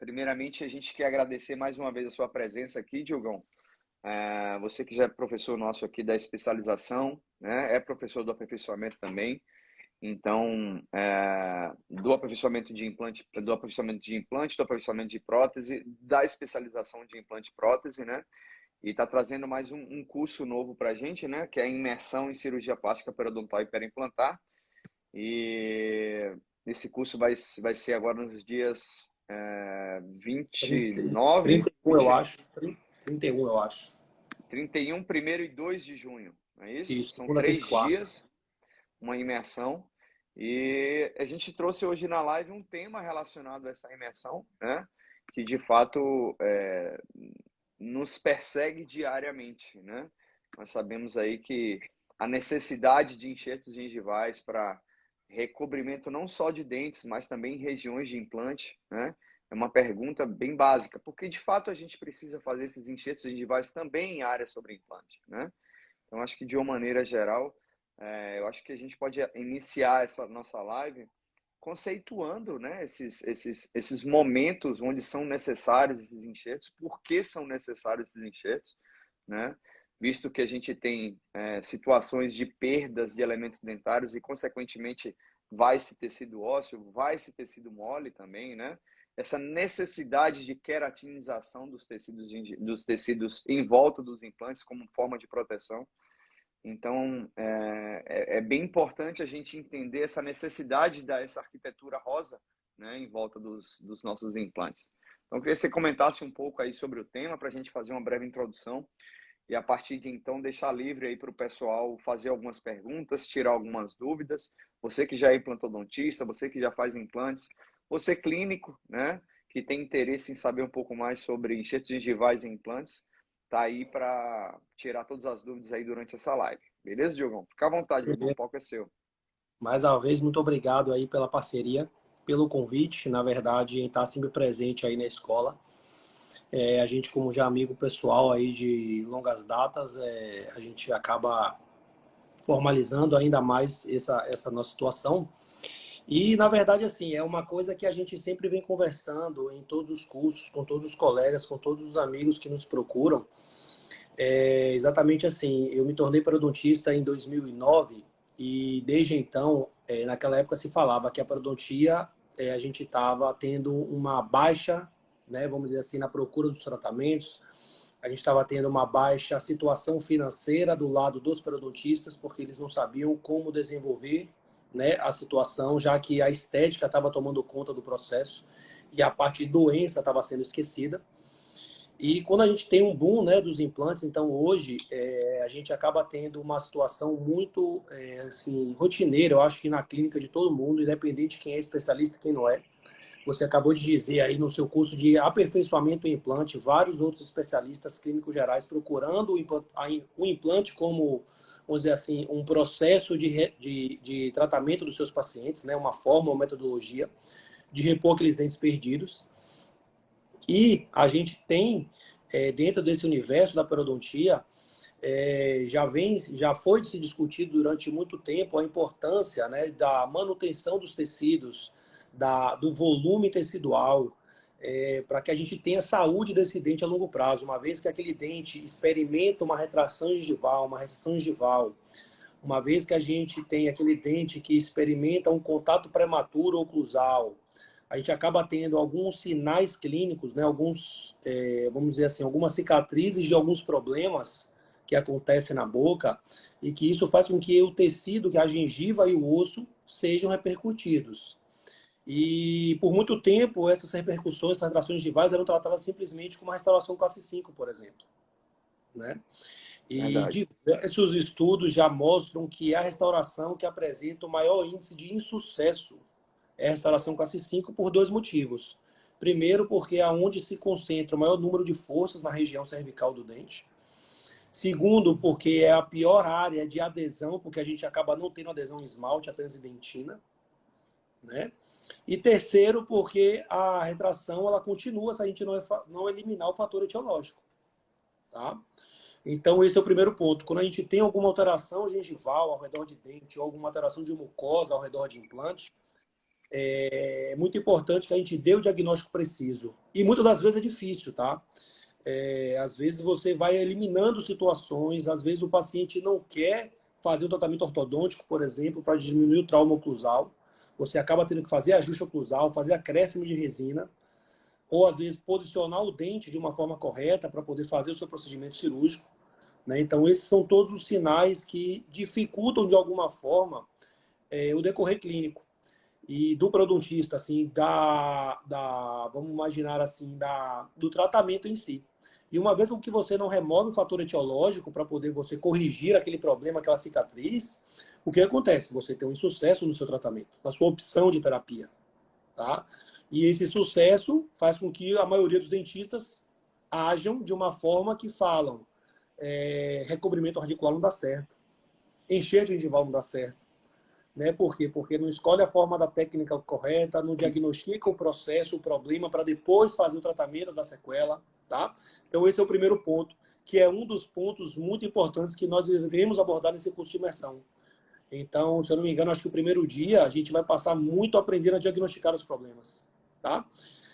Primeiramente, a gente quer agradecer mais uma vez a sua presença aqui, Diogão. Você que já é professor nosso aqui da especialização, né? É professor do aperfeiçoamento também. Então, do aperfeiçoamento de implante, do aperfeiçoamento de prótese, da especialização de implante e prótese, né? E está trazendo mais um curso novo para a gente, né? Que é a imersão em cirurgia plástica periodontal e periimplantar. E esse curso vai ser agora nos dias 29, 31, eu acho. 31, eu acho. 31, 1º e 2 de junho, não é isso? Isso, São segunda, terça 3 e quarta. dias, uma imersão. E a gente trouxe hoje na live um tema relacionado a essa imersão, né? Que de fato nos persegue diariamente, né? Nós sabemos aí que a necessidade de enxertos gengivais para recobrimento não só de dentes, mas também em regiões de implante, né? É uma pergunta bem básica, porque de fato a gente precisa fazer esses enxertos gengivais também em área sobre implante, né? Então acho que de uma maneira geral, eu acho que a gente pode iniciar essa nossa live conceituando, né, esses momentos onde são necessários esses enxertos, por que são necessários esses enxertos, né? Visto que a gente tem situações de perdas de elementos dentários e, consequentemente, vai-se tecido ósseo, vai-se tecido mole também, né? Essa necessidade de queratinização dos tecidos em volta dos implantes como forma de proteção. Então, é bem importante a gente entender essa necessidade dessa arquitetura rosa, né, em volta dos nossos implantes. Então, eu queria que você comentasse um pouco aí sobre o tema, para a gente fazer uma breve introdução e, a partir de então, deixar livre aí para o pessoal fazer algumas perguntas, tirar algumas dúvidas. Você que já é implantodontista, você que já faz implantes, você clínico, né, que tem interesse em saber um pouco mais sobre enxertos gengivais e implantes, tá aí para tirar todas as dúvidas aí durante essa live. Beleza, Diogão? Fica à vontade, meu irmão, o Primeiro, palco é seu. mais uma vez, muito obrigado aí pela parceria, pelo convite, na verdade, em estar sempre presente aí na escola. A gente, como já amigo pessoal aí de longas datas, a gente acaba formalizando ainda mais essa nossa situação. E, na verdade, assim, é uma coisa que a gente sempre vem conversando em todos os cursos, com todos os colegas, com todos os amigos que nos procuram. Exatamente assim, eu me tornei periodontista em 2009 e desde então, naquela época se falava que a periodontia, a gente estava tendo uma baixa, né, vamos dizer assim, na procura dos tratamentos, a gente estava tendo uma baixa situação financeira do lado dos periodontistas, porque eles não sabiam como desenvolver, né, a situação, já que a estética estava tomando conta do processo e a parte de doença estava sendo esquecida. E quando a gente tem um boom, né, dos implantes, então hoje a gente acaba tendo uma situação muito assim, rotineira, eu acho que na clínica de todo mundo, independente de quem é especialista e quem não é. Você acabou de dizer aí no seu curso de aperfeiçoamento em implante, vários outros especialistas clínicos gerais procurando o implante como, vamos dizer assim, um processo de tratamento dos seus pacientes, né, uma forma, uma metodologia de repor aqueles dentes perdidos. E a gente tem, dentro desse universo da periodontia, já foi se discutido durante muito tempo a importância, né, da manutenção dos tecidos, do volume tecidual, para que a gente tenha saúde desse dente a longo prazo, uma vez que aquele dente experimenta uma retração gengival, uma recessão gengival, uma vez que a gente tem aquele dente que experimenta um contato prematuro oclusal, a gente acaba tendo alguns sinais clínicos, né, vamos dizer assim, algumas cicatrizes de alguns problemas que acontecem na boca e que isso faz com que o tecido, que a gengiva e o osso sejam repercutidos. E por muito tempo essas repercussões, essas retrações gengivais eram tratadas simplesmente como uma restauração classe 5, por exemplo, né? E Verdade. diversos estudos já mostram que é a restauração que apresenta o maior índice de insucesso é a restauração classe 5 por dois motivos. Primeiro, porque é onde se concentra o maior número de forças na região cervical do dente. Segundo, porque é a pior área de adesão, porque a gente acaba não tendo adesão em esmalte, apenas em dentina, né? E terceiro, porque a retração ela continua se a gente não eliminar o fator etiológico, tá? Então, esse é o primeiro ponto. Quando a gente tem alguma alteração gengival ao redor de dente ou alguma alteração de mucosa ao redor de implante, é muito importante que a gente dê o diagnóstico preciso. E muitas das vezes é difícil, tá? Às vezes você vai eliminando situações, às vezes o paciente não quer fazer um tratamento ortodôntico, por exemplo, para diminuir o trauma oclusal. Você acaba tendo que fazer ajuste oclusal, fazer acréscimo de resina, ou às vezes posicionar o dente de uma forma correta para poder fazer o seu procedimento cirúrgico, né? Então, esses são todos os sinais que dificultam de alguma forma o decorrer clínico e do periodontista, assim, vamos imaginar assim, do tratamento em si. E uma vez que você não remove o fator etiológico para poder você corrigir aquele problema, aquela cicatriz, o que acontece? Você tem um insucesso no seu tratamento, na sua opção de terapia, tá? E esse sucesso faz com que a maioria dos dentistas ajam de uma forma que falam recobrimento radicular não dá certo, enxerto gengival não dá certo, né? Por quê? Porque não escolhe a forma da técnica correta, não diagnostica o processo, o problema, para depois fazer o tratamento da sequela, tá? Então, esse é o primeiro ponto, que é um dos pontos muito importantes que nós iremos abordar nesse curso de imersão. Então, se eu não me engano, acho que o primeiro dia a gente vai passar muito aprendendo a diagnosticar os problemas, tá?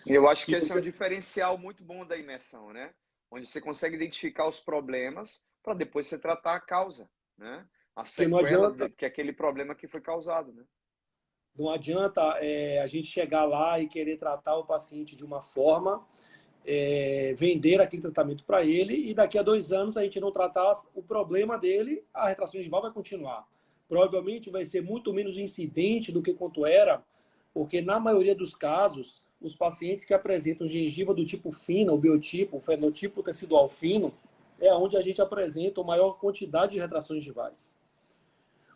E eu acho E que esse é um você... diferencial muito bom da imersão, né? Onde você consegue identificar os problemas para depois você tratar a causa, né? A Porque sequela que é aquele problema que foi causado, né? não adianta a gente chegar lá e querer tratar o paciente de uma forma, vender aquele tratamento para ele e daqui a 2 anos a gente não tratar o problema dele, a retração gengival vai continuar. Provavelmente vai ser muito menos incidente do que quanto era, porque na maioria dos casos, os pacientes que apresentam gengiva do tipo fino, o biotipo, o fenotipo tecidual fino, é onde a gente apresenta a maior quantidade de retrações gengivais.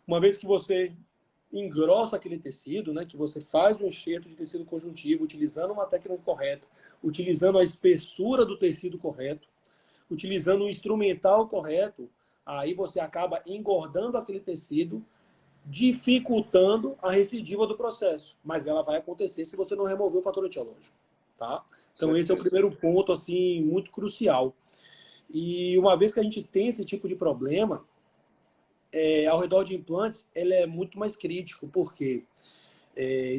Uma vez que você engrossa aquele tecido, né, que você faz um enxerto de tecido conjuntivo utilizando uma técnica correta, utilizando a espessura do tecido correto, utilizando o instrumental correto, aí você acaba engordando aquele tecido, dificultando a recidiva do processo. Mas ela vai acontecer se você não remover o fator etiológico, tá? Então esse é o Certeza. primeiro ponto, assim, muito crucial. E uma vez que a gente tem esse tipo de problema, ao redor de implantes, ele é muito mais crítico, porque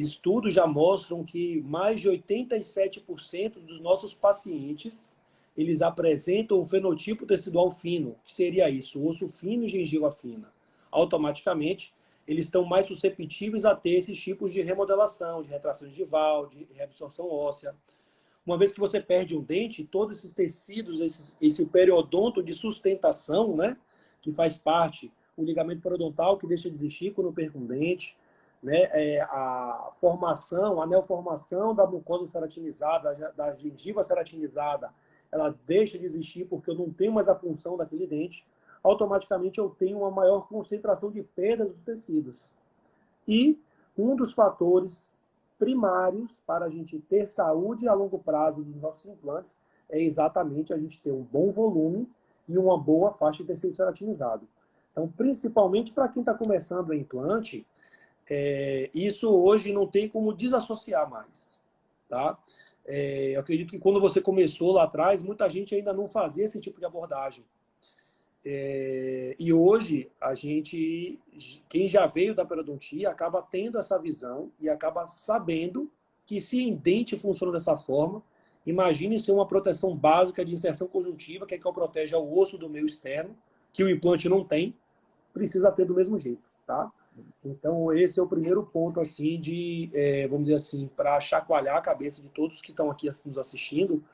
estudos já mostram que mais de 87% dos nossos pacientes eles apresentam o fenotipo tecidual fino, que seria isso, osso fino e gengiva fina. Automaticamente, eles estão mais susceptíveis a ter esses tipos de remodelação, de retração gengival, de reabsorção óssea. Uma vez que você perde um dente, todos esses tecidos, esse periodonto de sustentação, né, que faz parte, o ligamento periodontal que deixa de existir quando perco um dente, né, a formação, a neoformação da mucosa ceratinizada, da gengiva ceratinizada, ela deixa de existir porque eu não tenho mais a função daquele dente, automaticamente eu tenho uma maior concentração de perdas dos tecidos. E um dos fatores primários para a gente ter saúde a longo prazo dos nossos implantes é exatamente a gente ter um bom volume e uma boa faixa de tecido ceratinizado. Então, principalmente para quem está começando o implante, isso hoje não tem como desassociar mais, tá? Eu acredito que quando você começou lá atrás, muita gente ainda não fazia esse tipo de abordagem. E hoje, quem já veio da periodontia, acaba tendo essa visão e acaba sabendo que se em dente funciona dessa forma, imagine ser uma proteção básica de inserção conjuntiva, que é que protege o osso do meio externo, que o implante não tem, precisa ter do mesmo jeito, tá? Então, esse é o primeiro ponto, assim, vamos dizer assim, para chacoalhar a cabeça de todos que estão aqui nos assistindo,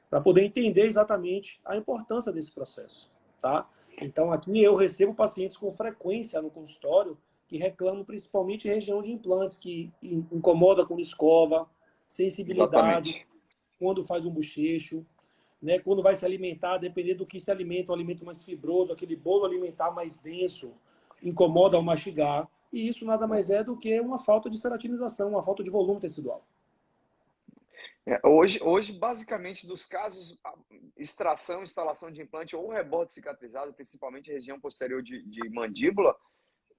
para poder entender exatamente a importância desse processo, tá? Então, aqui eu recebo pacientes com frequência no consultório que reclamam principalmente região de implantes, que incomoda quando escova, sensibilidade, Exatamente. quando faz um bochecho, né? Quando vai se alimentar, dependendo do que se alimenta, um alimento mais fibroso, aquele bolo alimentar mais denso, incomoda ao mastigar. E isso nada mais é do que uma falta de ceratinização, uma falta de volume tecidual. Hoje, basicamente, dos casos, extração, instalação de implante ou rebote cicatrizado, principalmente região posterior de mandíbula,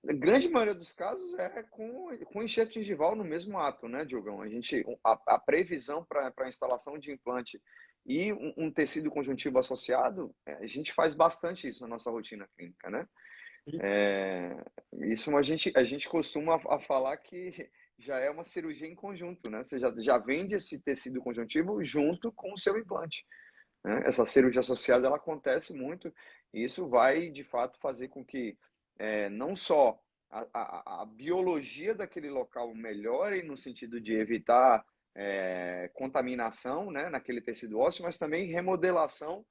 a grande maioria dos casos é com enxerto gengival no mesmo ato, né, Diogão? A previsão para a instalação de implante e um tecido conjuntivo associado, a gente faz bastante isso na nossa rotina clínica, né? Isso a gente costuma falar que já é uma cirurgia em conjunto, né? Você já vende esse tecido conjuntivo junto com o seu implante, né? Essa cirurgia associada, ela acontece muito, e isso vai, de fato, fazer com que não só a biologia daquele local melhore no sentido de evitar contaminação, né, naquele tecido ósseo, mas também remodelação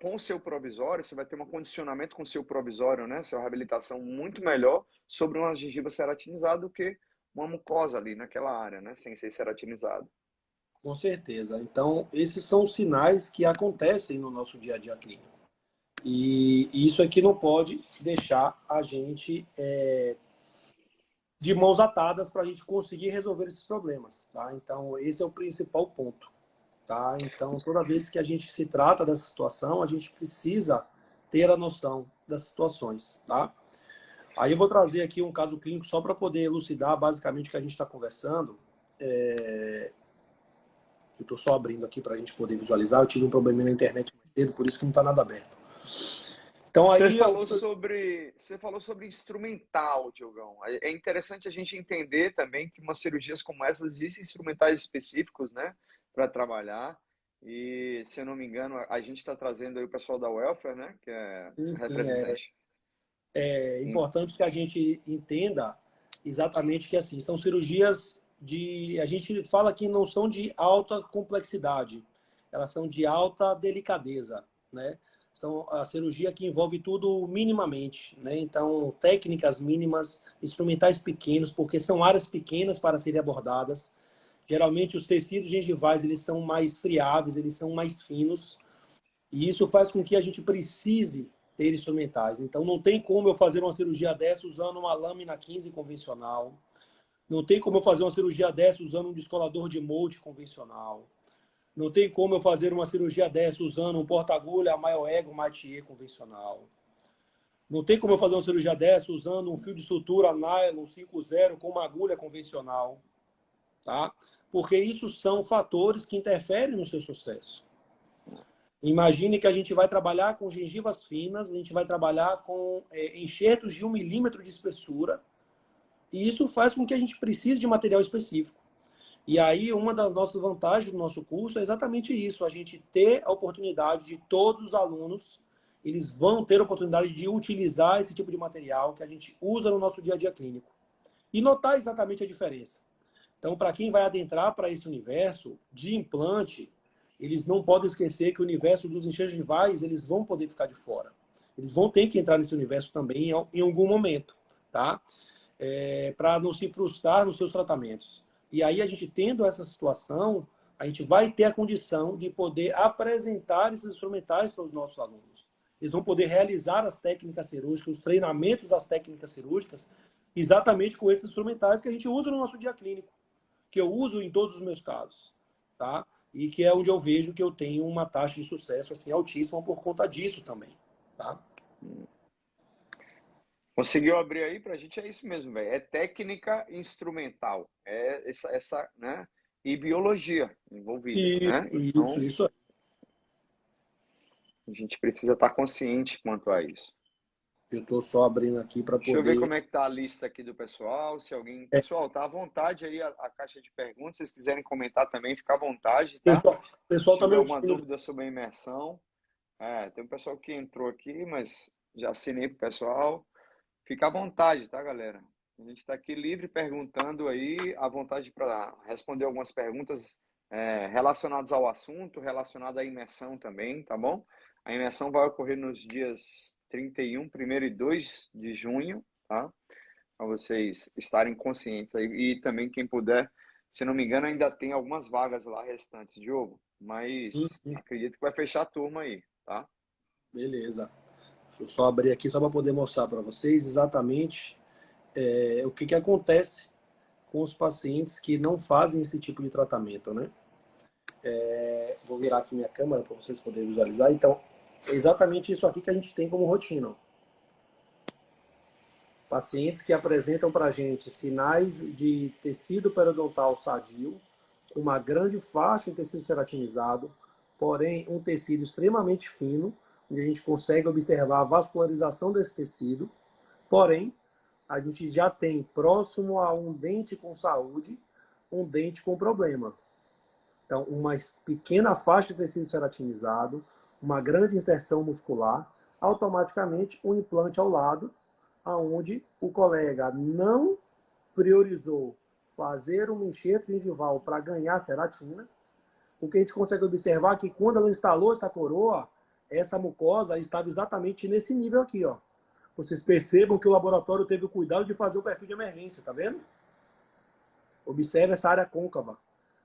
com o seu provisório. Você vai ter um condicionamento com o seu provisório, né, sua reabilitação muito melhor sobre uma gengiva ceratinizada do que uma mucosa ali naquela área, né, sem ser ceratinizado. Com certeza. Então, esses são os sinais que acontecem no nosso dia a dia clínico. E isso aqui não pode deixar a gente de mãos atadas para a gente conseguir resolver esses problemas, tá? Então, esse é o principal ponto, tá? Então, toda vez que a gente se trata dessa situação, a gente precisa ter a noção das situações, tá? Aí eu vou trazer aqui um caso clínico só para poder elucidar basicamente o que a gente está conversando. Eu estou só abrindo aqui para a gente poder visualizar. Eu tive um probleminha na internet mais cedo, por isso que não está nada aberto. Então Você aí falou sobre instrumental, Diogão. É interessante a gente entender também que umas cirurgias como essas existem instrumentais específicos, né, para trabalhar. E, se eu não me engano, a gente está trazendo aí o pessoal da Welfare, né, que é sim, sim, representante. é Em- importante que a gente entenda exatamente que assim são cirurgias a gente fala que não são de alta complexidade, elas são de alta delicadeza, né? São a cirurgia que envolve tudo minimamente, né? Então, técnicas mínimas, instrumentais pequenos, porque são áreas pequenas para serem abordadas. Geralmente, os tecidos gengivais, eles são mais friáveis, eles são mais finos, e isso faz com que a gente precise ter instrumentais. Então, não tem como eu fazer uma cirurgia dessa usando uma lâmina 15 convencional. Não tem como eu fazer uma cirurgia dessa usando um descolador de molde convencional. Não tem como eu fazer uma cirurgia dessa usando um porta-agulha Maioego Mathieu convencional. Não tem como eu fazer uma cirurgia dessa usando um fio de sutura nylon 5.0 com uma agulha convencional, tá? Porque isso são fatores que interferem no seu sucesso. Imagine que a gente vai trabalhar com gengivas finas, a gente vai trabalhar com enxertos de 1 milímetro de espessura, e isso faz com que a gente precise de material específico. E aí, uma das nossas vantagens do nosso curso é exatamente isso, a gente ter a oportunidade de todos os alunos, eles vão ter a oportunidade de utilizar esse tipo de material que a gente usa no nosso dia a dia clínico. E notar exatamente a diferença. Então, para quem vai adentrar para esse universo de implante, eles não podem esquecer que o universo dos enxertos gengivais, eles vão poder ficar de fora. Eles vão ter que entrar nesse universo também em algum momento, tá? Para não se frustrar nos seus tratamentos. E aí, a gente tendo essa situação, a gente vai ter a condição de poder apresentar esses instrumentais para os nossos alunos. Eles vão poder realizar as técnicas cirúrgicas, os treinamentos das técnicas cirúrgicas, exatamente com esses instrumentais que a gente usa no nosso dia clínico, que eu uso em todos os meus casos, tá? E que é onde eu vejo que eu tenho uma taxa de sucesso assim altíssima por conta disso também, tá? Conseguiu abrir aí para a gente? É isso mesmo, velho. É técnica instrumental. É essa, né? E biologia envolvida, né? Então, Isso. a gente precisa estar consciente quanto a isso. Eu estou só abrindo aqui para Deixa eu ver poder. como é que tá a lista aqui do pessoal. Se alguém. Pessoal, tá à vontade aí a caixa de perguntas. Se vocês quiserem comentar também, fica à vontade, tá? Se Pessoal está tiver meu alguma time. dúvida sobre a imersão. Tem um pessoal que entrou aqui, mas já assinei pro pessoal. Fica à vontade, tá, galera? A gente está aqui livre perguntando aí, à vontade para responder algumas perguntas relacionadas ao assunto, relacionadas à imersão também, tá bom? A imersão vai ocorrer nos dias 31, 1º e 2 de junho, tá? Para vocês estarem conscientes aí. E também, quem puder, se não me engano, ainda tem algumas vagas lá restantes, Diogo, Sim, mas sim. acredito que vai fechar a turma aí, tá? Beleza. Deixa eu só abrir aqui só para poder mostrar para vocês exatamente o que acontece com os pacientes que não fazem esse tipo de tratamento, né? Vou virar aqui minha câmera para vocês poderem visualizar. Então, é exatamente isso aqui que a gente tem como rotina. Pacientes que apresentam para a gente sinais de tecido periodontal sadio, com uma grande faixa de tecido ceratinizado, porém um tecido extremamente fino, onde a gente consegue observar a vascularização desse tecido, porém a gente já tem próximo a um dente com saúde, um dente com problema. Então, uma pequena faixa de tecido ceratinizado, uma grande inserção muscular, automaticamente um implante ao lado, aonde o colega não priorizou fazer um enxerto gengival para ganhar ceratina. O que a gente consegue observar é que quando ela instalou essa coroa, essa mucosa estava exatamente nesse nível aqui, ó. Vocês percebam que o laboratório teve o cuidado de fazer o perfil de emergência, tá vendo? Observe essa área côncava.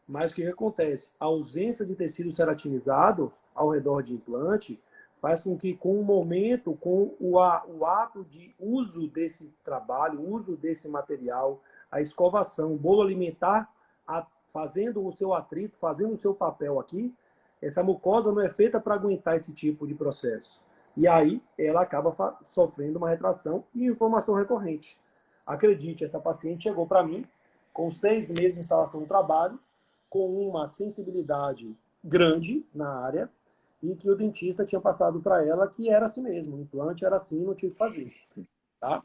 Mas o que acontece? A ausência de tecido ceratinizado ao redor de implante faz com que, com o momento, com o ato de uso desse trabalho, uso desse material, a escovação, o bolo alimentar, fazendo o seu atrito, fazendo o seu papel aqui, essa mucosa não é feita para aguentar esse tipo de processo. E aí ela acaba sofrendo uma retração e inflamação recorrente. Acredite, essa paciente chegou para mim com 6 meses de instalação no trabalho, com uma sensibilidade grande na área, e que o dentista tinha passado para ela que era assim mesmo, o implante era assim, não tinha que fazer. Tá?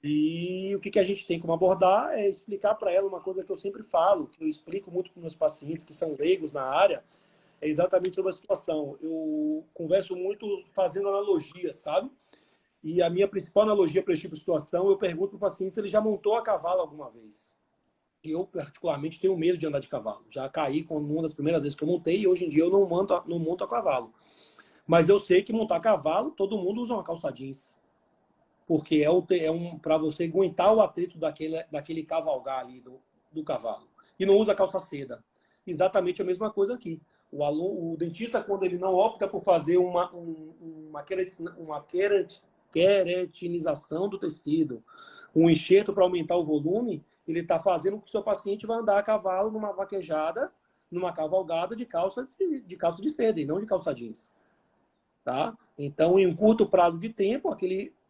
E o que a gente tem como abordar é explicar para ela uma coisa que eu sempre falo, que eu explico muito para os meus pacientes que são leigos na área, é exatamente sobre a situação. Eu converso muito fazendo analogias, sabe? E a minha principal analogia para esse tipo de situação, eu pergunto para o paciente se ele já montou a cavalo alguma vez. Eu, particularmente, tenho medo de andar de cavalo. Já caí com uma das primeiras vezes que eu montei e hoje em dia eu não monto a cavalo. Mas eu sei que montar a cavalo, todo mundo usa uma calça jeans. Porque para você aguentar o atrito daquele cavalgar ali do cavalo. E não usa calça seda. Exatamente a mesma coisa aqui. O dentista, quando ele não opta por fazer uma queratinização do tecido, um enxerto para aumentar o volume, ele está fazendo com que o seu paciente vá andar a cavalo numa vaquejada, numa cavalgada de calça de seda e não de calça jeans. Tá? Então, em um curto prazo de tempo,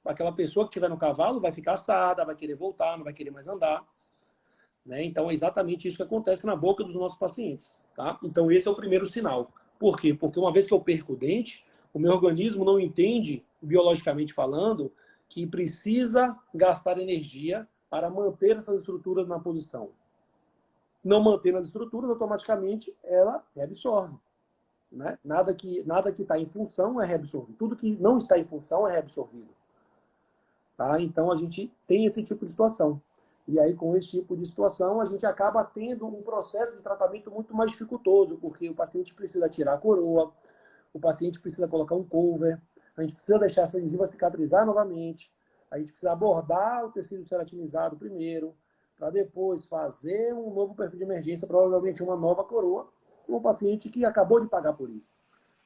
aquela pessoa que estiver no cavalo vai ficar assada, vai querer voltar, não vai querer mais andar. Né? Então, é exatamente isso que acontece na boca dos nossos pacientes. Tá? Então, esse é o primeiro sinal. Por quê? Porque uma vez que eu perco o dente, o meu organismo não entende, biologicamente falando, que precisa gastar energia para manter essas estruturas na posição. Não mantendo as estruturas, automaticamente ela reabsorve. Né? Nada que está em função é reabsorvido. Tudo que não está em função é reabsorvido. Tá? Então, a gente tem esse tipo de situação. E aí, com esse tipo de situação, a gente acaba tendo um processo de tratamento muito mais dificultoso, porque o paciente precisa tirar a coroa, o paciente precisa colocar um cover, a gente precisa deixar essa gengiva cicatrizar novamente, a gente precisa abordar o tecido ceratinizado primeiro, para depois fazer um novo perfil de emergência, provavelmente uma nova coroa, com um paciente que acabou de pagar por isso.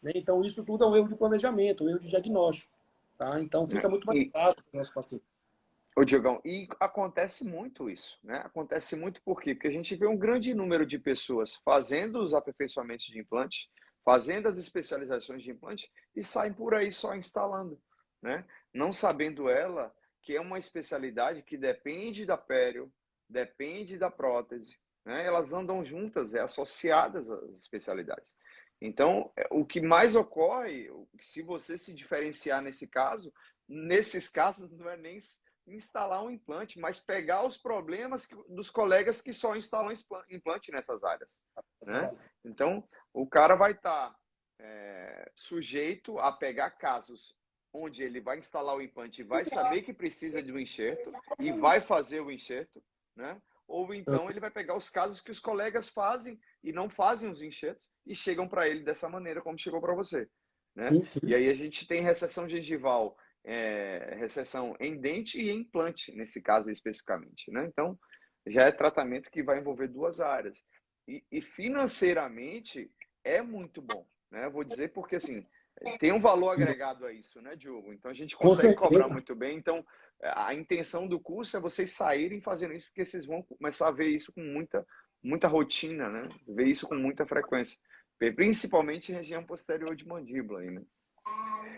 Né? Então, isso tudo é um erro de planejamento, um erro de diagnóstico. Tá? Então, fica muito mais fácil para os nossos pacientes. Ô, Diogão, e acontece muito isso, né? Acontece muito por quê? Porque a gente vê um grande número de pessoas fazendo os aperfeiçoamentos de implante, fazendo as especializações de implante e saem por aí só instalando, né? Não sabendo ela que é uma especialidade que depende da pério, depende da prótese, né? Elas andam juntas, associadas às especialidades. Então, o que mais ocorre, se você se diferenciar nesses casos não é nem instalar um implante, mas pegar os problemas dos colegas que só instalam implante nessas áreas, né? Então, o cara vai estar sujeito a pegar casos onde ele vai instalar o implante e vai saber que precisa de um enxerto e vai fazer o enxerto, né? Ou então ele vai pegar os casos que os colegas fazem e não fazem os enxertos e chegam para ele dessa maneira como chegou para você, né? Sim, sim. E aí a gente tem recessão gengival, recessão em dente e em implante, nesse caso especificamente, né? Então, já é tratamento que vai envolver duas áreas. E financeiramente é muito bom, né? Vou dizer porque, assim, tem um valor agregado a isso, né, Diogo? Então, a gente Com consegue cobrar certeza. muito bem. Então, a intenção do curso é vocês saírem fazendo isso, porque vocês vão começar a ver isso com muita rotina, né? Ver isso com muita frequência. Principalmente em região posterior de mandíbula aí, né?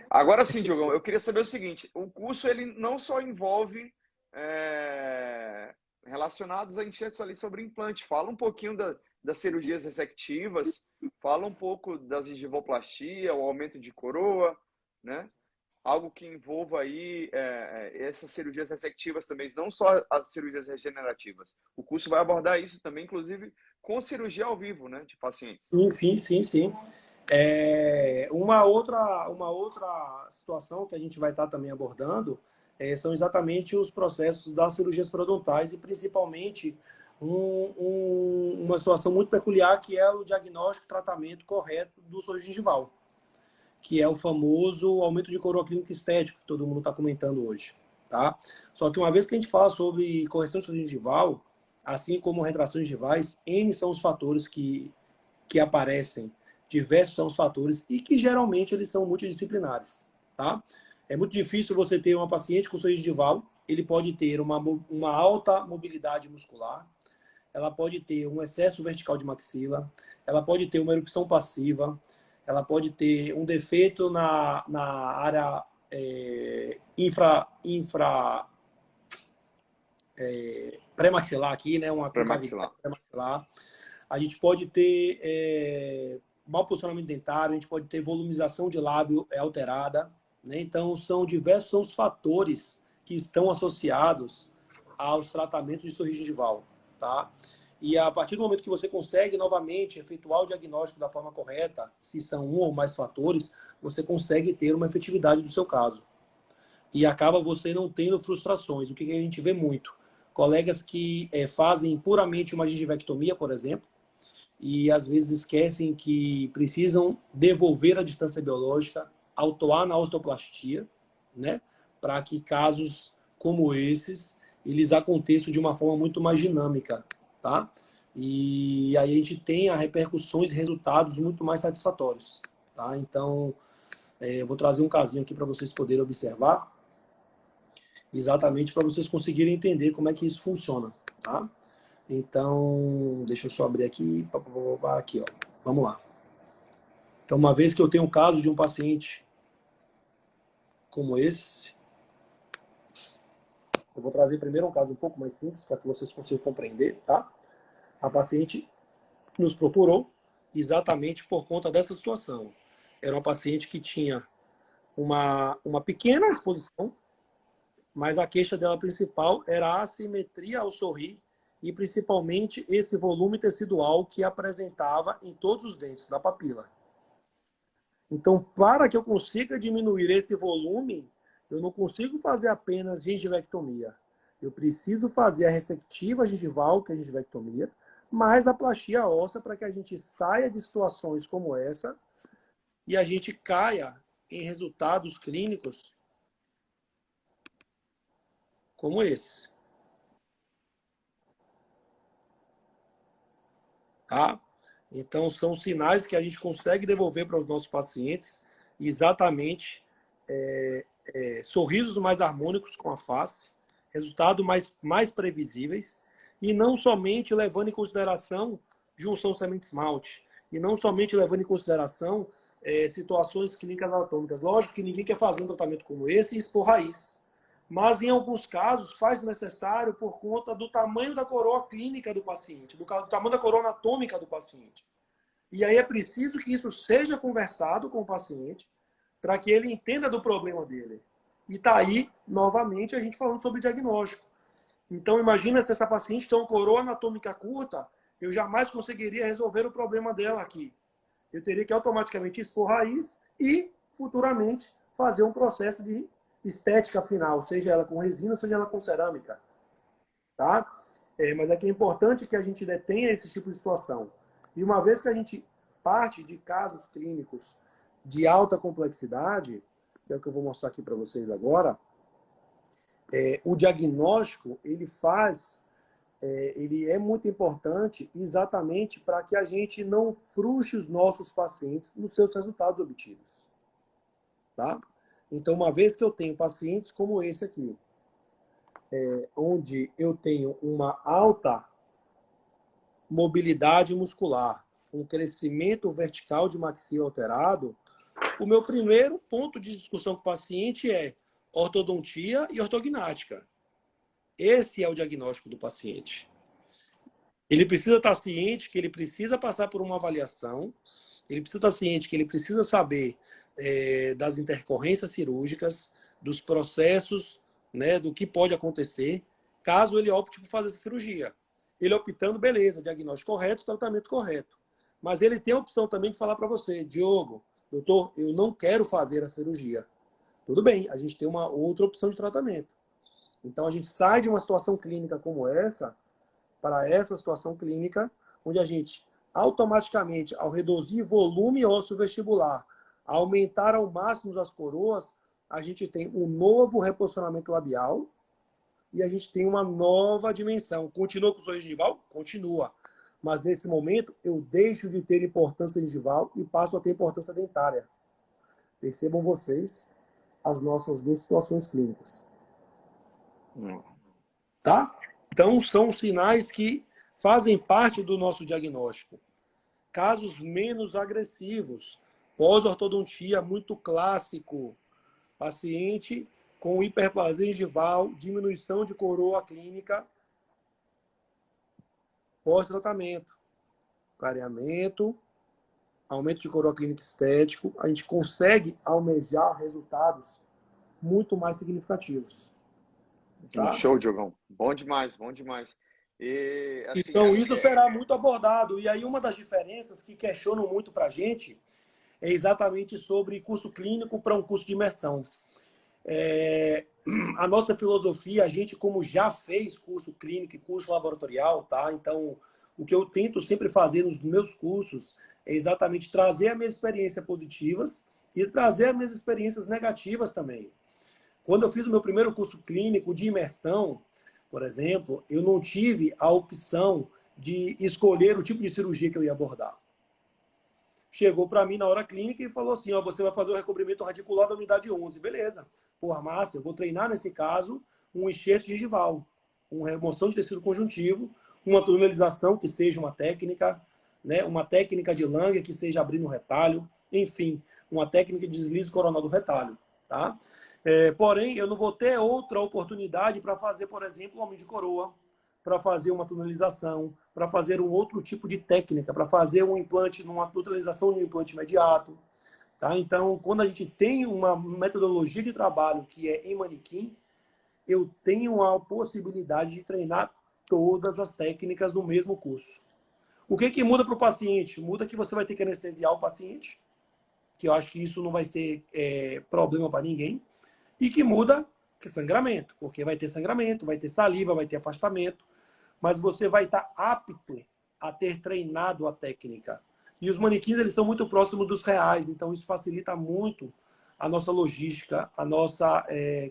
Agora sim, Diogão, eu queria saber o seguinte: o curso ele não só envolve relacionados a enxertos ali sobre implante. Fala um pouquinho das cirurgias ressectivas, fala um pouco da gengivoplastia, o aumento de coroa, né? algo que envolva aí essas cirurgias ressectivas também, não só as cirurgias regenerativas. O curso vai abordar isso também, inclusive com cirurgia ao vivo, né, de pacientes. Sim, sim, sim, sim. Uma outra situação que a gente vai estar também abordando são exatamente os processos das cirurgias periodontais e principalmente uma situação muito peculiar que é o diagnóstico e tratamento correto do sorriso gengival, que é o famoso aumento de coroa clínica estético que todo mundo está comentando hoje, tá? Só que uma vez que a gente fala sobre correção de sorriso gengival, assim como retrações gengivais, N são os fatores que aparecem, diversos são os fatores e que geralmente eles são multidisciplinares, tá? É muito difícil você ter uma paciente com sorriso gengival, ele pode ter uma alta mobilidade muscular, ela pode ter um excesso vertical de maxila, ela pode ter uma erupção passiva, ela pode ter um defeito na área pré-maxilar aqui, né? Uma concavidade pré-maxilar. A gente pode ter mau posicionamento dentário, a gente pode ter volumização de lábio alterada, né? Então, são diversos são os fatores que estão associados aos tratamentos de sorriso gengival, tá? E a partir do momento que você consegue novamente efetuar o diagnóstico da forma correta, se são um ou mais fatores, você consegue ter uma efetividade do seu caso. E acaba você não tendo frustrações. O que a gente vê muito? Colegas que fazem puramente uma gengivectomia, por exemplo, e às vezes esquecem que precisam devolver a distância biológica, autuar na osteoplastia, né? Para que casos como esses, eles aconteçam de uma forma muito mais dinâmica, tá? E aí a gente tem repercussões e resultados muito mais satisfatórios, tá? Então, eu vou trazer um casinho aqui para vocês poderem observar, exatamente para vocês conseguirem entender como é que isso funciona, tá? Então, deixa eu só abrir aqui. Aqui, ó. Vamos lá. Então, uma vez que eu tenho um caso de um paciente como esse, eu vou trazer primeiro um caso um pouco mais simples, para que vocês consigam compreender, tá? A paciente nos procurou exatamente por conta dessa situação. Era uma paciente que tinha uma pequena exposição, mas a queixa dela principal era a assimetria ao sorrir e principalmente esse volume tecidual que apresentava em todos os dentes da papila. Então, para que eu consiga diminuir esse volume, eu não consigo fazer apenas gengivectomia. Eu preciso fazer a ressectiva gengival, que é a gengivectomia, mais a plastia óssea para que a gente saia de situações como essa e a gente caia em resultados clínicos como esse. Tá? Então, são sinais que a gente consegue devolver para os nossos pacientes exatamente sorrisos mais harmônicos com a face, resultados mais previsíveis, e não somente levando em consideração junção semente-esmalte, e não somente levando em consideração situações clínicas anatômicas. Lógico que ninguém quer fazer um tratamento como esse e expor raiz, mas em alguns casos faz necessário por conta do tamanho da coroa clínica do paciente, do tamanho da coroa anatômica do paciente. E aí é preciso que isso seja conversado com o paciente para que ele entenda do problema dele. E está aí, novamente, a gente falando sobre diagnóstico. Então, imagina se essa paciente tem uma coroa anatômica curta, eu jamais conseguiria resolver o problema dela aqui. Eu teria que automaticamente expor raiz e, futuramente, fazer um processo de estética final, seja ela com resina, seja ela com cerâmica. Tá? Mas é que é importante que a gente detenha esse tipo de situação. E uma vez que a gente parte de casos clínicos de alta complexidade, que é o que eu vou mostrar aqui para vocês agora, o diagnóstico, ele é muito importante exatamente para que a gente não frustre os nossos pacientes nos seus resultados obtidos. Tá? Então, uma vez que eu tenho pacientes como esse aqui, onde eu tenho uma alta mobilidade muscular, um crescimento vertical de maxila alterado, o meu primeiro ponto de discussão com o paciente é ortodontia e ortognática. Esse é o diagnóstico do paciente. Ele precisa estar ciente que ele precisa passar por uma avaliação, ele precisa estar ciente que ele precisa saber das intercorrências cirúrgicas, dos processos, né, do que pode acontecer, caso ele opte por fazer essa cirurgia. Ele optando, beleza, diagnóstico correto, tratamento correto. Mas ele tem a opção também de falar para você, Diogo, doutor, eu não quero fazer a cirurgia. Tudo bem, a gente tem uma outra opção de tratamento. Então, a gente sai de uma situação clínica como essa para essa situação clínica, onde a gente, automaticamente, ao reduzir volume ósseo vestibular, aumentar ao máximo as coroas, a gente tem um novo reposicionamento labial e a gente tem uma nova dimensão. Continua com o sorriso gengival? Continua. Mas, nesse momento, eu deixo de ter importância gengival e passo a ter importância dentária. Percebam vocês as nossas duas situações clínicas. Tá? Então, são sinais que fazem parte do nosso diagnóstico. Casos menos agressivos. Pós-ortodontia, muito clássico. Paciente com hiperplasia gengival, diminuição de coroa clínica, pós-tratamento. Clareamento, aumento de coroa clínica estético. A gente consegue almejar resultados muito mais significativos. Tá? Show, Diogão. Bom demais, bom demais. E, assim, então, isso será muito abordado. E aí, uma das diferenças que questionam muito para a gente é exatamente sobre curso clínico para um curso de imersão. A nossa filosofia, a gente, como já fez curso clínico e curso laboratorial, tá? Então, o que eu tento sempre fazer nos meus cursos é exatamente trazer as minhas experiências positivas e trazer as minhas experiências negativas também. Quando eu fiz o meu primeiro curso clínico de imersão, por exemplo, eu não tive a opção de escolher o tipo de cirurgia que eu ia abordar. Chegou para mim na hora clínica e falou assim, ó, você vai fazer o recobrimento radicular da unidade 11. Beleza. Porra, massa, eu vou treinar, nesse caso, um enxerto gengival, uma remoção de tecido conjuntivo, uma tunelização, que seja uma técnica, né, uma técnica de Langer, que seja abrindo o retalho, enfim, uma técnica de deslize coronal do retalho. Tá? Porém, eu não vou ter outra oportunidade para fazer, por exemplo, um aumento de coroa, para fazer uma tunelização, para fazer um outro tipo de técnica, para fazer um implante, uma tunelização de um implante imediato. Tá? Então, quando a gente tem uma metodologia de trabalho que é em manequim, eu tenho a possibilidade de treinar todas as técnicas no mesmo curso. O que muda para o paciente? Muda que você vai ter que anestesiar o paciente, que eu acho que isso não vai ser problema para ninguém, e que muda que sangramento, porque vai ter sangramento, vai ter saliva, vai ter afastamento, mas você vai estar apto a ter treinado a técnica. E os manequins, eles são muito próximos dos reais, então isso facilita muito a nossa logística, a nossa,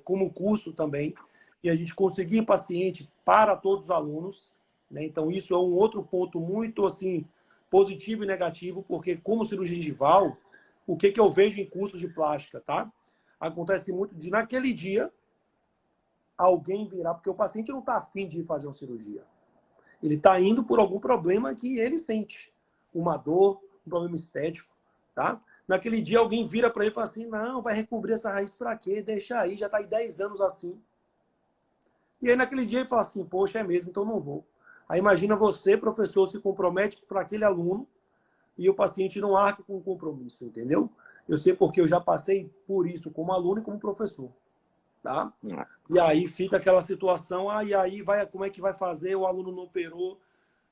como curso também, e a gente conseguir paciente para todos os alunos, né? Então isso é um outro ponto muito assim positivo e negativo, porque como cirurgia gengival, o que eu vejo em cursos de plástica, tá? Acontece muito de naquele dia alguém virar, porque o paciente não está afim de ir fazer uma cirurgia. Ele está indo por algum problema que ele sente. Uma dor, um problema estético, tá? Naquele dia alguém vira para ele e fala assim, não, vai recobrir essa raiz para quê? Deixa aí, já está aí 10 anos assim. E aí naquele dia ele fala assim, poxa, é mesmo, então não vou. Aí imagina você, professor, se compromete para aquele aluno e o paciente não arca com o compromisso, entendeu? Eu sei porque eu já passei por isso como aluno e como professor. Tá? E aí fica aquela situação, e aí vai, como é que vai fazer? O aluno não operou,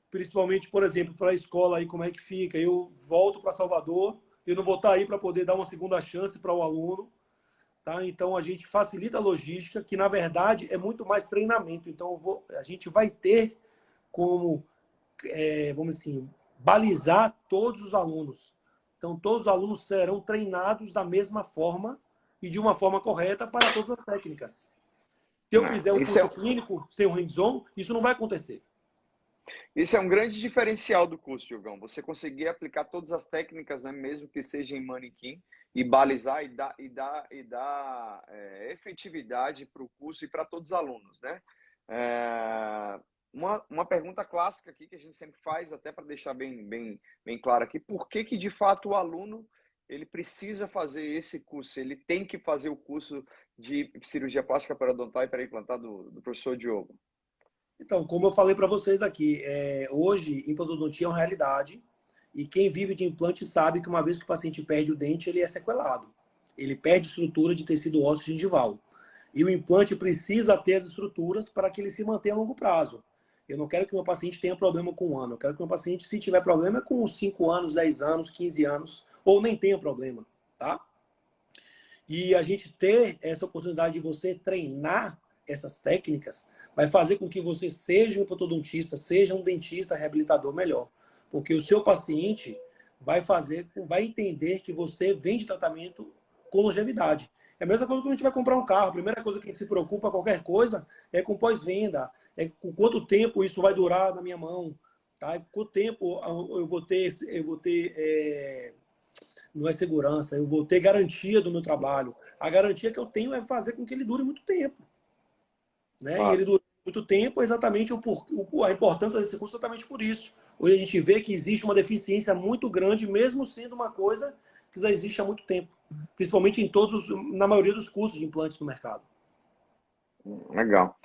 principalmente, por exemplo, para a escola, aí como é que fica? Eu volto para Salvador, eu não vou estar aí para poder dar uma segunda chance para o aluno. Tá? Então a gente facilita a logística, que na verdade é muito mais treinamento. Então a gente vai ter como, vamos assim, balizar todos os alunos. Então todos os alunos serão treinados da mesma forma e de uma forma correta para todas as técnicas. Se eu fizer um curso clínico sem um hands-on, isso não vai acontecer. Isso é um grande diferencial do curso, Diogão. Você conseguir aplicar todas as técnicas, né, mesmo que seja em manequim, e balizar e dar efetividade para o curso e para todos os alunos, né? Uma pergunta clássica aqui que a gente sempre faz, até para deixar bem claro aqui, por que de fato o aluno ele precisa fazer esse curso, ele tem que fazer o curso de cirurgia plástica periodontal e periimplantar do professor Diogo? Então, como eu falei para vocês aqui, hoje implantodontia é uma realidade e quem vive de implante sabe que uma vez que o paciente perde o dente, ele é sequelado. Ele perde estrutura de tecido ósseo gengival. E o implante precisa ter as estruturas para que ele se mantenha a longo prazo. Eu não quero que o meu paciente tenha problema com 1 ano. Eu quero que o meu paciente, se tiver problema, é com 5 anos, 10 anos, 15 anos, ou nem tenha problema, tá? E a gente ter essa oportunidade de você treinar essas técnicas vai fazer com que você seja um ortodontista, seja um dentista reabilitador melhor. Porque o seu paciente vai entender que você vende tratamento com longevidade. É a mesma coisa que a gente vai comprar um carro. A primeira coisa que a gente se preocupa, qualquer coisa, é com pós-venda. É com quanto tempo isso vai durar na minha mão. Tá? Quanto tempo eu vou ter não é segurança, eu vou ter garantia do meu trabalho. A garantia que eu tenho é fazer com que ele dure muito tempo. Né? E ele Claro. dura muito tempo, exatamente a importância desse curso é exatamente por isso. Hoje a gente vê que existe uma deficiência muito grande, mesmo sendo uma coisa que já existe há muito tempo. Principalmente na maioria dos cursos de implantes no mercado. Legal.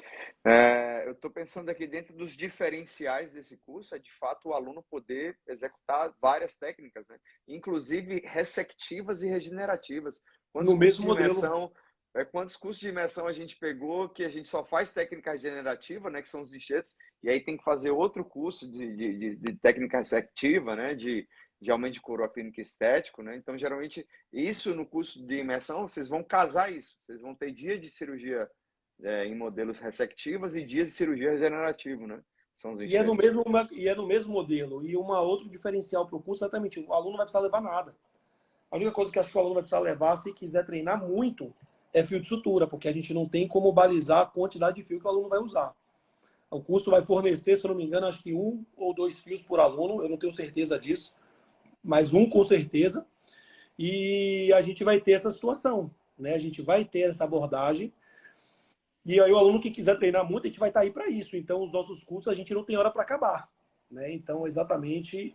Eu estou pensando aqui dentro dos diferenciais desse curso, é de fato o aluno poder executar várias técnicas, né? Inclusive ressectivas e regenerativas. Quantos No cursos mesmo de modelo. imersão, quantos cursos de imersão a gente pegou que a gente só faz técnica regenerativa, né? Que são os enxertos, e aí tem que fazer outro curso de técnica ressectiva, né? De aumento de coroa clínica estético, né? Então, geralmente, isso no curso de imersão, vocês vão casar isso. Vocês vão ter dia de cirurgia em modelos ressectivas e dias de cirurgia regenerativa, né? São os E é no enxertos. mesmo modelo. E outro diferencial para o curso é exatamente, o aluno não vai precisar levar nada. A única coisa que acho que o aluno vai precisar levar, se quiser treinar muito, é fio de sutura, porque a gente não tem como balizar a quantidade de fio que o aluno vai usar. O curso vai fornecer, se eu não me engano, acho que 1 ou 2 fios por aluno, eu não tenho certeza disso, mas um com certeza. E a gente vai ter essa situação, né? A gente vai ter essa abordagem. E aí o aluno que quiser treinar muito, a gente vai estar aí para isso. Então, os nossos cursos, a gente não tem hora para acabar. Né? Então, exatamente,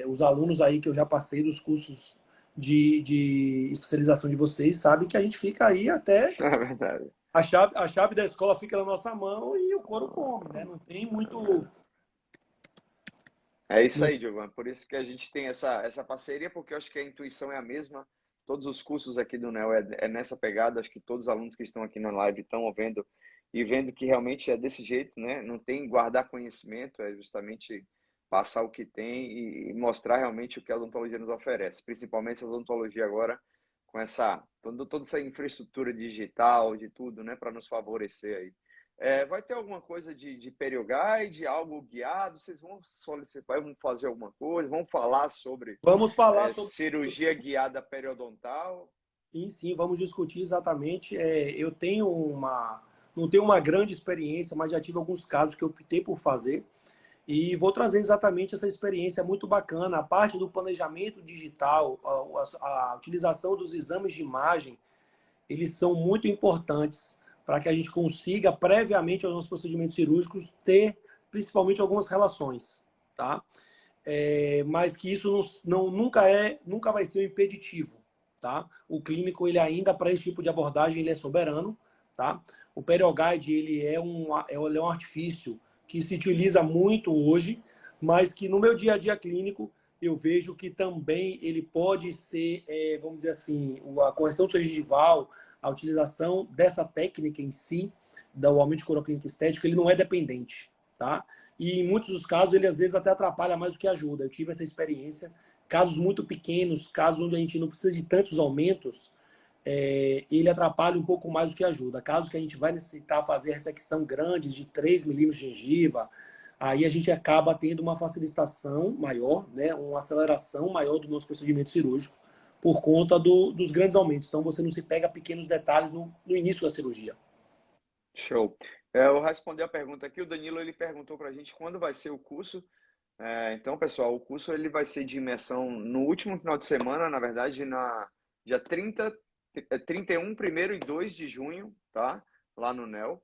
os alunos aí que eu já passei dos cursos de especialização de vocês, sabem que a gente fica aí até É verdade. a chave da escola fica na nossa mão e o couro come, né? Não tem muito... É isso Não... aí, Diogo. Por isso que a gente tem essa parceria, porque eu acho que a intuição é a mesma. Todos os cursos aqui do NEL é nessa pegada. Acho que todos os alunos que estão aqui na live estão ouvindo e vendo que realmente é desse jeito, né? Não tem guardar conhecimento, é justamente passar o que tem e mostrar realmente o que a odontologia nos oferece. Principalmente essa odontologia agora com toda essa infraestrutura digital, de tudo, né? Para nos favorecer aí. Vai ter alguma coisa de perioguide, algo guiado? Vocês vão solicitar, vão fazer alguma coisa? Vão falar sobre Vamos falar sobre... cirurgia guiada periodontal? Sim, sim, vamos discutir exatamente. Eu não tenho uma grande experiência, mas já tive alguns casos que eu optei por fazer. E vou trazer exatamente essa experiência muito bacana. A parte do planejamento digital, a utilização dos exames de imagem, eles são muito importantes para que a gente consiga, previamente aos nossos procedimentos cirúrgicos, ter principalmente algumas relações, tá? Mas que isso nunca vai ser um impeditivo, tá? O clínico, ele ainda, para esse tipo de abordagem, ele é soberano, tá? O perioguide, ele é um artifício que se utiliza muito hoje, mas que no meu dia a dia clínico eu vejo que também ele pode ser, vamos dizer assim, a correção do seu gengival, a utilização dessa técnica em si, do aumento de coroa clínica estética, ele não é dependente, tá? E em muitos dos casos ele às vezes até atrapalha mais do que ajuda. Eu tive essa experiência, casos muito pequenos, casos onde a gente não precisa de tantos aumentos, ele atrapalha um pouco mais do que ajuda. Casos que a gente vai necessitar fazer ressecção grande de 3 milímetros de gengiva, aí a gente acaba tendo uma facilitação maior, né, uma aceleração maior do nosso procedimento cirúrgico por conta dos grandes aumentos. Então, você não se pega pequenos detalhes no início da cirurgia. Show. Eu vou responder a pergunta aqui. O Danilo ele perguntou para a gente quando vai ser o curso. Então, pessoal, o curso ele vai ser de imersão no último final de semana, na verdade, na dia 31, 1º e 2 de junho, tá? Lá no NEL.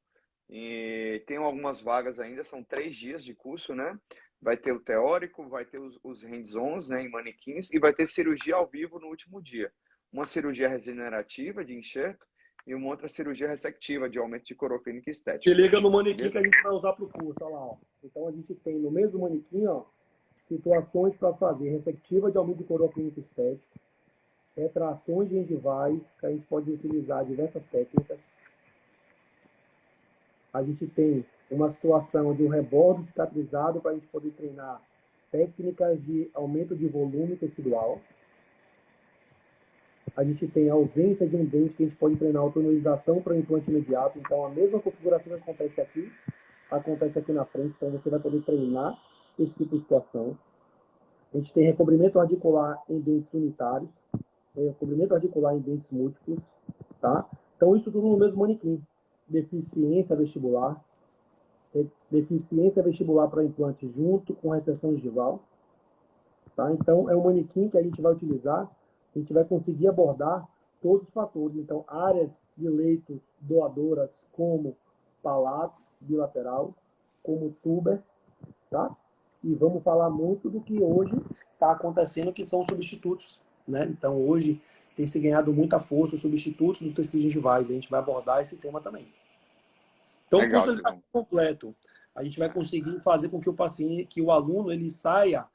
E tem algumas vagas ainda, são 3 dias de curso, né? Vai ter o teórico, vai ter os hands-ons, né, em manequins, e vai ter cirurgia ao vivo no último dia. Uma cirurgia regenerativa de enxerto e uma outra cirurgia ressectiva de aumento de coroa clínica Se estética. liga no manequim Beleza? que a gente vai usar para o curso, olha lá. Ó. Então, a gente tem no mesmo manequim, ó, situações para fazer ressectiva de aumento de coroa clínica estética, retrações gengivais, que a gente pode utilizar diversas técnicas. A gente tem uma situação de um rebordo cicatrizado para a gente poder treinar técnicas de aumento de volume tecidual. A gente tem a ausência de um dente que a gente pode treinar autonorização para implante imediato. Então, a mesma configuração que acontece aqui na frente. Então, você vai poder treinar esse tipo de situação. A gente tem recobrimento articular em dentes unitários, recobrimento articular em dentes múltiplos, tá? Então, isso tudo no mesmo manequim. Deficiência vestibular, deficiência vestibular para implante junto com recessão gengival, tá? Então, é um manequim que a gente vai utilizar, a gente vai conseguir abordar todos os fatores. Então, áreas de leitos doadoras como palato bilateral, como tuber, tá? E vamos falar muito do que hoje está acontecendo, que são substitutos, né? Então, hoje tem se ganhado muita força os substitutos do tecido gengivais. A gente vai abordar esse tema também. Então, o Legal, curso está Diogão. completo. A gente vai conseguir fazer com que o paciente, que o aluno, ele saia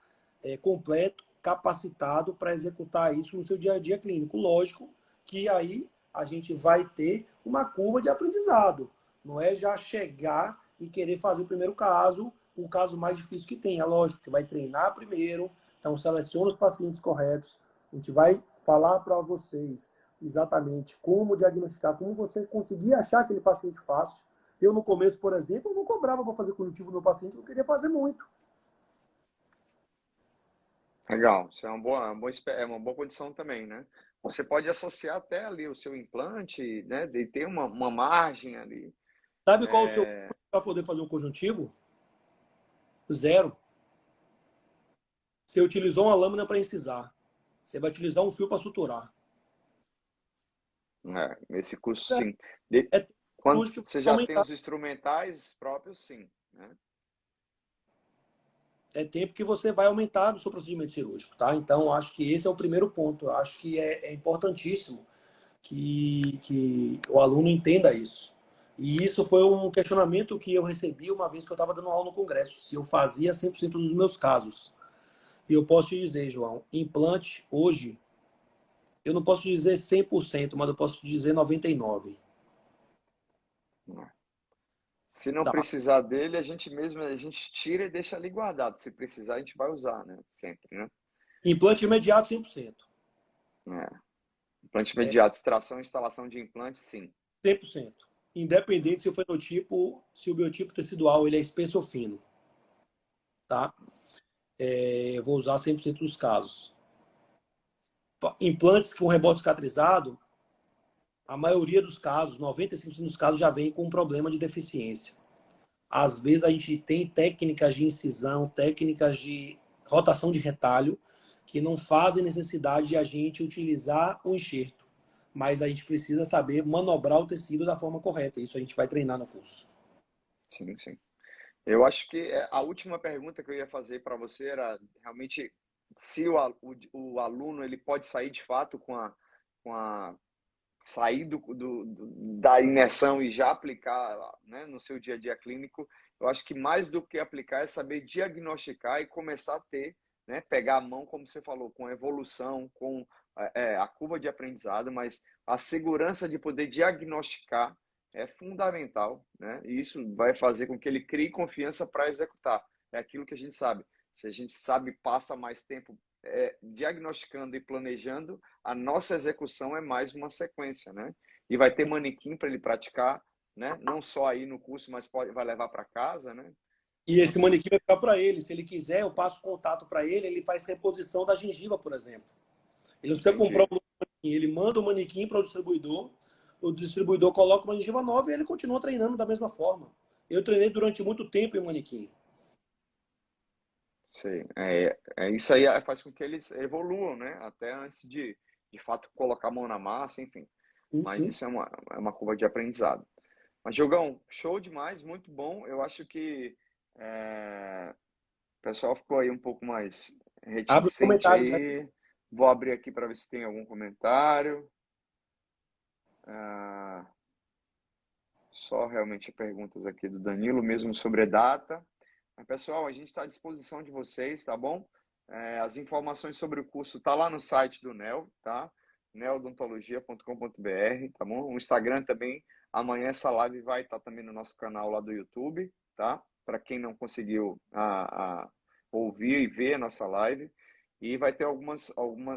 completo, capacitado para executar isso no seu dia a dia clínico. Lógico que aí a gente vai ter uma curva de aprendizado. Não é já chegar e querer fazer o primeiro caso, o caso mais difícil que tem. É lógico que vai treinar primeiro, então seleciona os pacientes corretos. A gente vai falar para vocês exatamente como diagnosticar, como você conseguir achar aquele paciente fácil. Eu, no começo, por exemplo, eu não cobrava para fazer conjuntivo no meu paciente, eu queria fazer muito. Legal. Isso é uma boa condição também, né? Você pode associar até ali o seu implante, né? De ter uma margem ali. Sabe qual é o seu custo para poder fazer um conjuntivo? Zero. Você utilizou uma lâmina para incisar. Você vai utilizar um fio para suturar. Nesse curso, É, sim. é Quando custo que vai você já tem aumentar. os instrumentais próprios, sim, né? É tempo que você vai aumentar no seu procedimento cirúrgico, tá? Então, acho que esse é o primeiro ponto. Acho que é importantíssimo que o aluno entenda isso. E isso foi um questionamento que eu recebi uma vez que eu estava dando aula no congresso, se eu fazia 100% dos meus casos. E eu posso te dizer, João, implante hoje, eu não posso dizer 100%, mas eu posso te dizer 99%. Se não Tá? precisar dele, a gente tira e deixa ali guardado. Se precisar, a gente vai usar, né? Sempre, né? Implante imediato, 100%. É. Implante É, imediato, extração e instalação de implante, sim. 100%. Independente se o fenotipo, se o biotipo tecidual ele é espesso ou fino. Tá? Eu vou usar 100% dos casos. Implantes com rebote cicatrizado, a maioria dos casos, 95% dos casos, já vem com um problema de deficiência. Às vezes a gente tem técnicas de incisão, técnicas de rotação de retalho, que não fazem necessidade de a gente utilizar o enxerto. Mas a gente precisa saber manobrar o tecido da forma correta. Isso a gente vai treinar no curso. Sim, sim. Eu acho que a última pergunta que eu ia fazer para você era realmente se o aluno ele pode sair de fato com a sair da imersão e já aplicar, né, no seu dia a dia clínico. Eu acho que mais do que aplicar é saber diagnosticar e começar a ter, né, pegar a mão, como você falou, com a evolução, com a curva de aprendizado, mas a segurança de poder diagnosticar é fundamental, né? E isso vai fazer com que ele crie confiança para executar. É aquilo que a gente sabe. Se a gente sabe, passa mais tempo diagnosticando e planejando, a nossa execução é mais uma sequência, né? E vai ter manequim para ele praticar, né? Não só aí no curso, mas vai levar para casa, né? E Então, esse assim, manequim vai ficar para ele. Se ele quiser, eu passo contato para ele, ele faz reposição da gengiva, por exemplo. Ele não precisa comprar entendi. um manequim, ele manda o manequim para o distribuidor coloca uma gengiva nova e ele continua treinando da mesma forma. Eu treinei durante muito tempo em manequim. Sei. Isso aí faz com que eles evoluam, né? Até antes de fato, colocar a mão na massa, enfim. Sim, Mas sim. isso é uma curva de aprendizado. Mas, Diogão, show demais, muito bom. Eu acho que o pessoal ficou aí um pouco mais Abre os reticente comentários aí. aí. Vou abrir aqui para ver se tem algum comentário. Ah, só realmente perguntas aqui do Danilo, mesmo sobre a data. Mas, pessoal, a gente está à disposição de vocês, tá bom? As informações sobre o curso tá lá no site do NEL, tá? neodontologia.com.br, tá bom? O Instagram também, amanhã essa live vai estar também no nosso canal lá do YouTube, tá? Para quem não conseguiu ouvir e ver a nossa live. E vai ter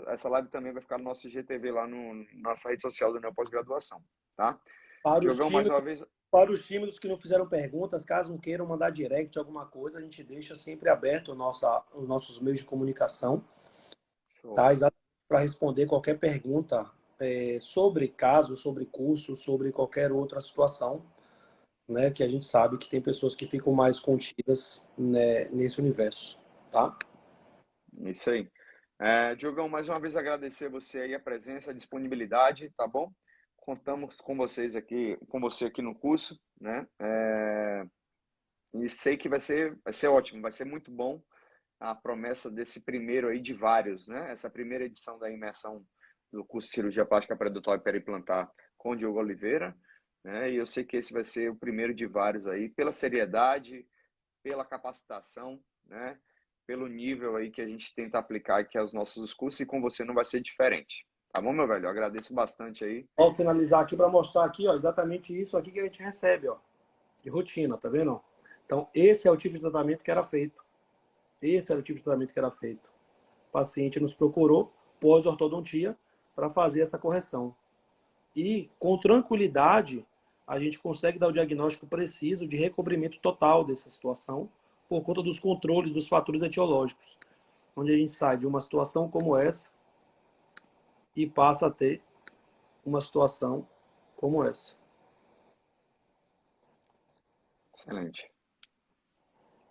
essa live também vai ficar no nosso IGTV lá no nossa rede social do Neo Pós-Graduação, tá? Para os Diogão, mais tímidos, uma vez. para os tímidos que não fizeram perguntas, caso queiram mandar direct alguma coisa, a gente deixa sempre aberto os nossos meios de comunicação, Show. tá? Exatamente para responder qualquer pergunta sobre caso, sobre curso, sobre qualquer outra situação, né? Que a gente sabe que tem pessoas que ficam mais contidas, né, nesse universo, tá? Isso aí. Diogão, mais uma vez agradecer você aí a presença, a disponibilidade, tá bom? Contamos com você aqui no curso, né? E sei que vai ser ótimo, vai ser muito bom a promessa desse primeiro aí de vários, né? Essa primeira edição da imersão do curso de Cirurgia Plástica Periodontal e Perimplantar com o Diogo Oliveira, né? E eu sei que esse vai ser o primeiro de vários aí, pela seriedade, pela capacitação, né? Pelo nível aí que a gente tenta aplicar aqui aos nossos cursos e com você não vai ser diferente. Tá bom, meu velho? Eu agradeço bastante aí. Vou finalizar aqui para mostrar aqui, ó, exatamente isso aqui que a gente recebe, ó, de rotina, tá vendo? Então, esse é o tipo de tratamento que era feito. Esse era o tipo de tratamento que era feito. O paciente nos procurou pós-ortodontia para fazer essa correção. E, com tranquilidade, a gente consegue dar o diagnóstico preciso de recobrimento total dessa situação por conta dos controles dos fatores etiológicos, onde a gente sai de uma situação como essa e passa a ter uma situação como essa. Excelente.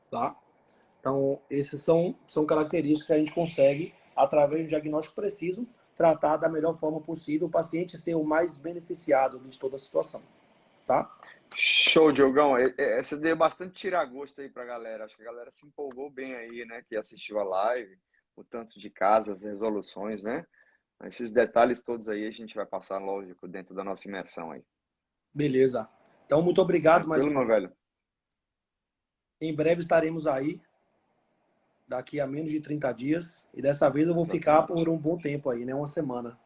Tá? Então, esses são características que a gente consegue, através de um diagnóstico preciso, tratar da melhor forma possível o paciente ser o mais beneficiado de toda a situação. Tá? Show, Diogão. Você deu bastante tira-gosto aí pra galera. Acho que a galera se empolgou bem aí, né? Que assistiu a live, o tanto de casas, resoluções, né? Esses detalhes todos aí a gente vai passar, lógico, dentro da nossa imersão aí. Beleza. Então, muito obrigado mais Tranquilo, uma meu vez. velho? Em breve estaremos aí, daqui a menos de 30 dias. E dessa vez eu vou ficar por Exatamente. um bom tempo aí, né? Uma semana.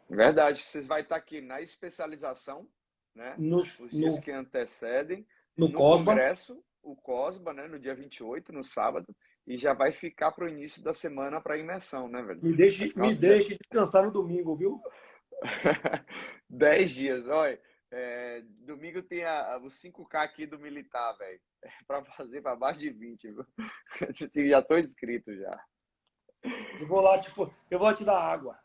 Verdade, vocês vão estar aqui na especialização, né? No, Os dias no, que antecedem, no no COSBA. congresso, o COSBA, né? No dia 28, no sábado, e já vai ficar para o início da semana para imersão, né, velho? Vai ficar Me uns deixe descansar no domingo, viu? 10 dias. Olha, domingo tem os 5K aqui do militar, velho. Para fazer para mais de 20, viu? Já tô inscrito já. Eu vou te dar água.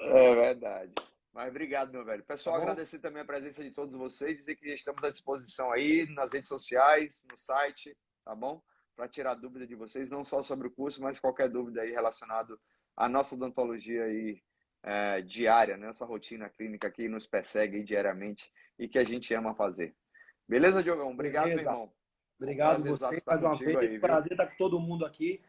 É verdade. Mas obrigado, meu velho. Tá Pessoal, bom? agradecer também a presença de todos vocês, dizer que estamos à disposição aí nas redes sociais, no site, tá bom? Para tirar dúvida de vocês, não só sobre o curso, mas qualquer dúvida aí relacionado à nossa odontologia aí, diária, né? Nossa rotina clínica aqui nos persegue aí diariamente e que a gente ama fazer. Beleza, Diogão? Obrigado, meu Beleza. irmão. Foi um Obrigado prazerzaço você estar mais uma contigo vez. aí, viu? Prazer estar com todo mundo aqui.